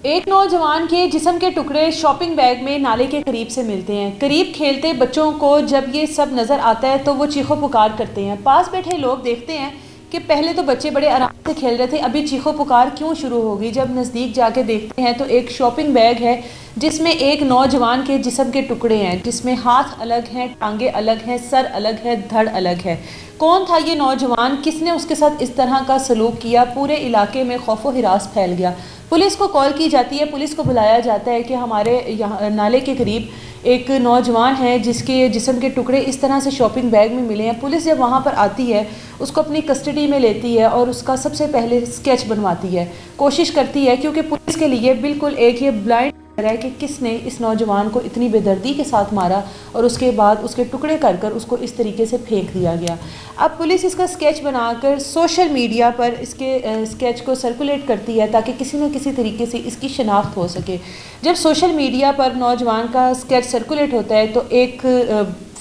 ایک نوجوان کے جسم کے ٹکڑے شاپنگ بیگ میں نالے کے قریب سے ملتے ہیں۔ قریب کھیلتے بچوں کو جب یہ سب نظر آتا ہے تو وہ چیخو پکار کرتے ہیں۔ پاس بیٹھے لوگ دیکھتے ہیں کہ پہلے تو بچے بڑے آرام سے کھیل رہے تھے، ابھی چیخو پکار کیوں شروع ہوگی؟ جب نزدیک جا کے دیکھتے ہیں تو ایک شاپنگ بیگ ہے جس میں ایک نوجوان کے جسم کے ٹکڑے ہیں، جس میں ہاتھ الگ ہیں، ٹانگیں الگ ہیں، سر الگ ہے، دھڑ الگ ہے۔ کون تھا یہ نوجوان؟ کس نے اس کے ساتھ اس طرح کا سلوک کیا؟ پورے علاقے میں خوف و ہراس پھیل گیا۔ پولیس کو کال کی جاتی ہے، پولیس کو بلایا جاتا ہے کہ ہمارے یہاں نالے کے قریب ایک نوجوان ہے جس کے جسم کے ٹکڑے اس طرح سے شاپنگ بیگ میں ملے ہیں۔ پولیس جب وہاں پر آتی ہے، اس کو اپنی کسٹڈی میں لیتی ہے اور اس کا سب سے پہلے اسکیچ بنواتی ہے، کوشش کرتی ہے، کیونکہ پولیس کے لیے بالکل ایک یہ بلائنڈ ہے کہ کس نے اس نوجوان کو اتنی بے دردی کے ساتھ مارا اور اس کے بعد اس کے ٹکڑے کر کر اس کو اس طریقے سے پھینک دیا گیا۔ اب پولیس اس کا اسکیچ بنا کر سوشل میڈیا پر اس کے اسکیچ کو سرکولیٹ کرتی ہے تاکہ کسی نہ کسی طریقے سے اس کی شناخت ہو سکے۔ جب سوشل میڈیا پر نوجوان کا اسکیچ سرکولیٹ ہوتا ہے تو ایک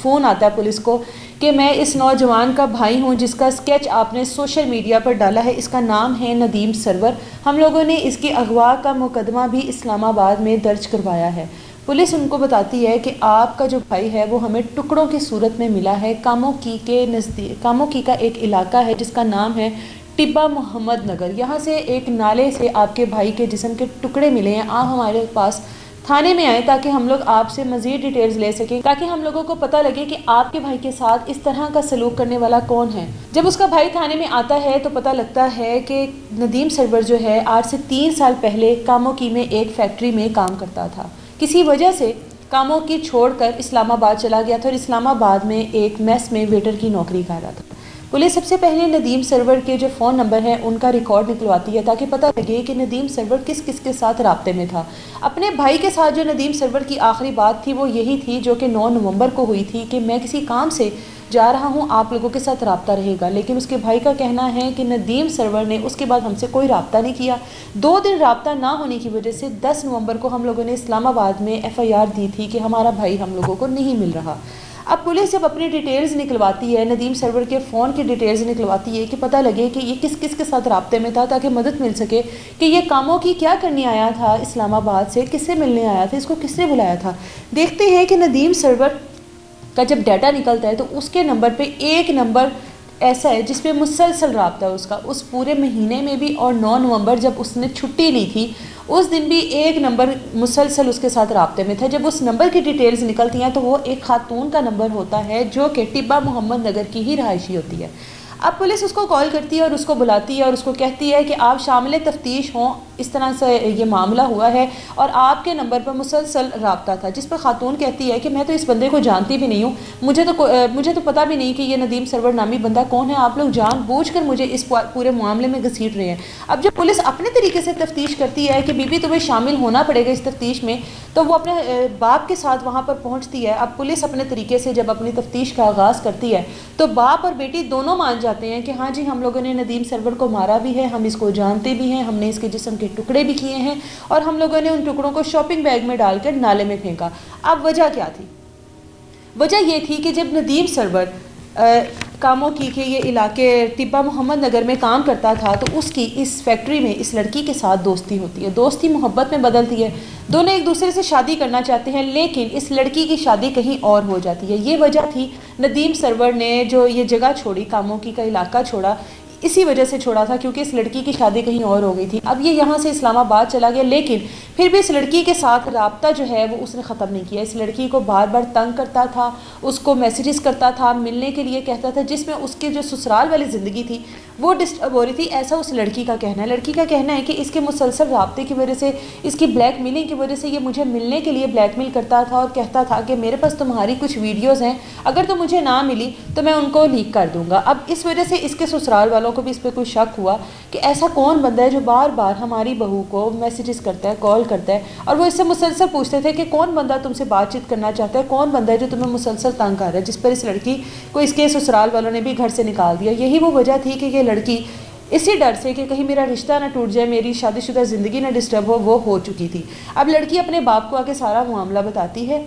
فون آتا ہے پولیس کو کہ میں اس نوجوان کا بھائی ہوں جس کا اسکیچ آپ نے سوشل میڈیا پر ڈالا ہے، اس کا نام ہے ندیم سرور، ہم لوگوں نے اس کی اغوا کا مقدمہ بھی اسلام آباد میں درج کروایا ہے۔ پولیس ان کو بتاتی ہے کہ آپ کا جو بھائی ہے وہ ہمیں ٹکڑوں کی صورت میں ملا ہے، کاموکی کے نزدیک، کاموکی کا ایک علاقہ ہے جس کا نام ہے ٹبا محمد نگر، یہاں سے ایک نالے سے آپ کے بھائی کے جسم کے ٹکڑے ملے ہیں، آپ ہمارے پاس تھانے میں آئیں تاکہ ہم لوگ آپ سے مزید ڈیٹیلز لے سکیں، تاکہ ہم لوگوں کو پتہ لگے کہ آپ کے بھائی کے ساتھ اس طرح کا سلوک کرنے والا کون ہے۔ جب اس کا بھائی تھانے میں آتا ہے تو پتہ لگتا ہے کہ ندیم سرور جو ہے آج سے 3 سال پہلے کاموکی میں ایک فیکٹری میں کام کرتا تھا، کسی وجہ سے کاموکی چھوڑ کر اسلام آباد چلا گیا تھا اور اسلام آباد میں ایک میس میں ویٹر کی نوکری کر رہا تھا۔ پولیس سب سے پہلے ندیم سرور کے جو فون نمبر ہیں ان کا ریکارڈ نکلواتی ہے تاکہ پتہ لگے کہ ندیم سرور کس کس کے ساتھ رابطے میں تھا۔ اپنے بھائی کے ساتھ جو ندیم سرور کی آخری بات تھی وہ یہی تھی جو کہ 9 نومبر کو ہوئی تھی کہ میں کسی کام سے جا رہا ہوں، آپ لوگوں کے ساتھ رابطہ رہے گا، لیکن اس کے بھائی کا کہنا ہے کہ ندیم سرور نے اس کے بعد ہم سے کوئی رابطہ نہیں کیا۔ 2 دن رابطہ نہ ہونے کی وجہ سے 10 نومبر کو ہم لوگوں نے اسلام آباد میں FIR دی تھی کہ ہمارا بھائی ہم لوگوں کو نہیں مل رہا۔ اب پولیس جب اپنی ڈیٹیلز نکلواتی ہے، ندیم سرور کے فون کی ڈیٹیلز نکلواتی ہے کہ پتہ لگے کہ یہ کس کس کے ساتھ رابطے میں تھا تاکہ مدد مل سکے کہ یہ کاموں کی کیا کرنے آیا تھا اسلام آباد سے، کس سے ملنے آیا تھا، اس کو کس نے بلایا تھا۔ دیکھتے ہیں کہ ندیم سرور کا جب ڈیٹا نکلتا ہے تو اس کے نمبر پہ ایک نمبر ایسا ہے جس پہ مسلسل رابطہ ہے اس کا، اس پورے مہینے میں بھی، اور 9 نومبر جب اس نے چھٹی لی تھی اس دن بھی ایک نمبر مسلسل اس کے ساتھ رابطے میں تھا۔ جب اس نمبر کی ڈیٹیلز نکلتی ہیں تو وہ ایک خاتون کا نمبر ہوتا ہے جو کہ ٹبا محمد نگر کی ہی رہائشی ہوتی ہے۔ اب پولیس اس کو کال کرتی ہے اور اس کو بلاتی ہے اور اس کو کہتی ہے کہ آپ شامل تفتیش ہوں، اس طرح سے یہ معاملہ ہوا ہے اور آپ کے نمبر پر مسلسل رابطہ تھا، جس پر خاتون کہتی ہے کہ میں تو اس بندے کو جانتی بھی نہیں ہوں، مجھے تو پتہ بھی نہیں کہ یہ ندیم سرور نامی بندہ کون ہے، آپ لوگ جان بوجھ کر مجھے اس پورے معاملے میں گھسیٹ رہے ہیں۔ اب جب پولیس اپنے طریقے سے تفتیش کرتی ہے کہ بی بی تمہیں شامل ہونا پڑے گا اس تفتیش میں، تو وہ اپنے باپ کے ساتھ وہاں پر پہنچتی ہے۔ اب پولیس اپنے طریقے سے جب اپنی تفتیش کا آغاز کرتی ہے تو باپ اور بیٹی دونوں مان جاتے ہیں کہ ہاں جی ہم لوگوں نے ندیم سرور کو مارا بھی ہے، ہم اس کو جانتے بھی ہیں، ہم نے اس کے جسم کے ٹکڑے بھی کیے ہیں اور ہم لوگوں نے ان ٹکڑوں کو شاپنگ بیگ میں ڈال کر نالے میں پھینکا۔ اب وجہ کیا تھی؟ وجہ یہ تھی کہ جب ندیم سرور کاموں کی کہ یہ علاقے ٹبا محمد نگر میں کام کرتا تھا تو اس کی اس فیکٹری میں اس لڑکی کے ساتھ دوستی ہوتی ہے، دوستی محبت میں بدلتی ہے، دونوں ایک دوسرے سے شادی کرنا چاہتے ہیں، لیکن اس لڑکی کی شادی کہیں اور ہو جاتی ہے۔ یہ وجہ تھی ندیم سرور نے جو یہ جگہ چھوڑی، کاموں کی کا علاقہ چھوڑا، اسی وجہ سے چھوڑا تھا کیونکہ اس لڑکی کی شادی کہیں اور ہو گئی تھی۔ اب یہ یہاں سے اسلام آباد چلا گیا، لیکن پھر بھی اس لڑکی کے ساتھ رابطہ جو ہے وہ اس نے ختم نہیں کیا۔ اس لڑکی کو بار بار تنگ کرتا تھا، اس کو میسیجز کرتا تھا، ملنے کے لیے کہتا تھا، جس میں اس کے جو سسرال والی زندگی تھی وہ ڈسٹرب ہو رہی تھی، ایسا اس لڑکی کا کہنا ہے۔ لڑکی کا کہنا ہے کہ اس کے مسلسل رابطے کی وجہ سے، اس کی بلیک میلنگ کی وجہ سے یہ مجھے ملنے کے لیے بلیک میل کرتا تھا اور کہتا تھا کہ میرے پاس تمہاری کچھ ویڈیوز ہیں، اگر تو مجھے نہ ملی تو میں ان کو لیک کر دوں گا۔ اب اس وجہ سے اس کے سسرال والوں کو بھی اس پہ کوئی شک ہوا کہ ایسا کون بندہ ہے جو بار بار ہماری بہو کو میسیجز کرتا ہے، کال کرتا ہے، اور وہ اس سے مسلسل پوچھتے تھے کہ کون بندہ تم سے بات چیت کرنا چاہتا ہے، کون بندہ ہے جو تمہیں مسلسل تنگ کر رہا ہے، جس پر اس لڑکی کو اس کے سسرال والوں نے بھی گھر سے نکال دیا۔ یہی وہ وجہ تھی کہ یہ لڑکی اسی ڈر سے کہ کہیں میرا رشتہ نہ ٹوٹ جائے، میری شادی شدہ زندگی نہ ڈسٹرب ہو، وہ ہو چکی تھی۔ اب لڑکی اپنے باپ کو آ کے سارا معاملہ بتاتی ہے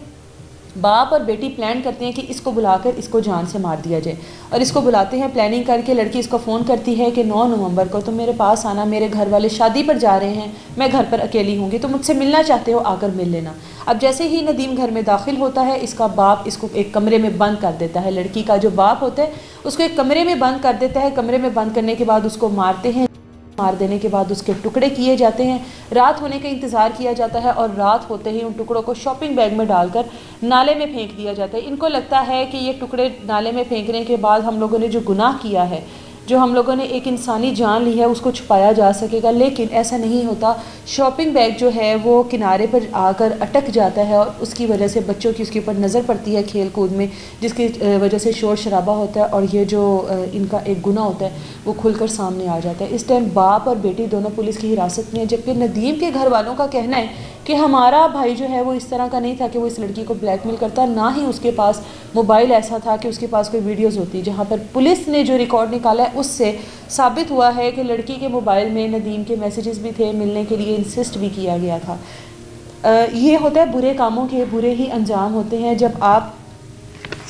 باپ اور بیٹی پلان کرتے ہیں کہ اس کو بلا کر اس کو جان سے مار دیا جائے، اور اس کو بلاتے ہیں پلاننگ کر کے. لڑکی اس کو فون کرتی ہے کہ 9 نومبر کو تم میرے پاس آنا، میرے گھر والے شادی پر جا رہے ہیں، میں گھر پر اکیلی ہوں گی، تم مجھ سے ملنا چاہتے ہو آ کر مل لینا. اب جیسے ہی ندیم گھر میں داخل ہوتا ہے، اس کا باپ اس کو ایک کمرے میں بند کر دیتا ہے. لڑکی کا جو باپ ہوتا ہے اس کو ایک کمرے میں بند کر دیتا ہے. کمرے میں بند کرنے کے بعد اس کو مارتے ہیں. مار دینے کے بعد اس کے ٹکڑے کیے جاتے ہیں. رات ہونے کا انتظار کیا جاتا ہے، اور رات ہوتے ہی ان ٹکڑوں کو شاپنگ بیگ میں ڈال کر نالے میں پھینک دیا جاتا ہے. ان کو لگتا ہے کہ یہ ٹکڑے نالے میں پھینکنے کے بعد ہم لوگوں نے جو گناہ کیا ہے، جو ہم لوگوں نے ایک انسانی جان لی ہے، اس کو چھپایا جا سکے گا. لیکن ایسا نہیں ہوتا. شاپنگ بیگ جو ہے وہ کنارے پر آ کر اٹک جاتا ہے، اور اس کی وجہ سے بچوں کی اس کے اوپر نظر پڑتی ہے کھیل کود میں، جس کی وجہ سے شور شرابہ ہوتا ہے، اور یہ جو ان کا ایک گناہ ہوتا ہے وہ کھل کر سامنے آ جاتا ہے. اس ٹائم باپ اور بیٹی دونوں پولیس کی حراست میں ہیں، جبکہ ندیم کے گھر والوں کا کہنا ہے کہ ہمارا بھائی جو ہے وہ اس طرح کا نہیں تھا کہ وہ اس لڑکی کو بلیک میل کرتا، نہ ہی اس کے پاس موبائل ایسا تھا کہ اس کے پاس کوئی ویڈیوز ہوتی. جہاں پر پولیس نے جو ریکارڈ نکالا ہے اس سے ثابت ہوا ہے کہ لڑکی کے موبائل میں ندیم کے میسیجز بھی تھے، ملنے کے لیے انسسٹ بھی کیا گیا تھا. یہ ہوتا ہے برے کاموں کے برے ہی انجام ہوتے ہیں. جب آپ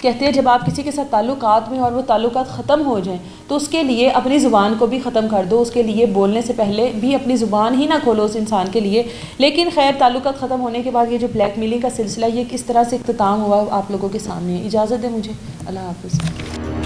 کہتے ہیں جب آپ کسی کے ساتھ تعلقات میں اور وہ تعلقات ختم ہو جائیں تو اس کے لیے اپنی زبان کو بھی ختم کر دو. اس کے لیے بولنے سے پہلے بھی اپنی زبان ہی نہ کھولو اس انسان کے لیے. لیکن خیر، تعلقات ختم ہونے کے بعد یہ جو بلیک میلنگ کا سلسلہ یہ کس طرح سے اختتام ہوا آپ لوگوں کے سامنے. اجازت دیں مجھے. اللہ حافظ.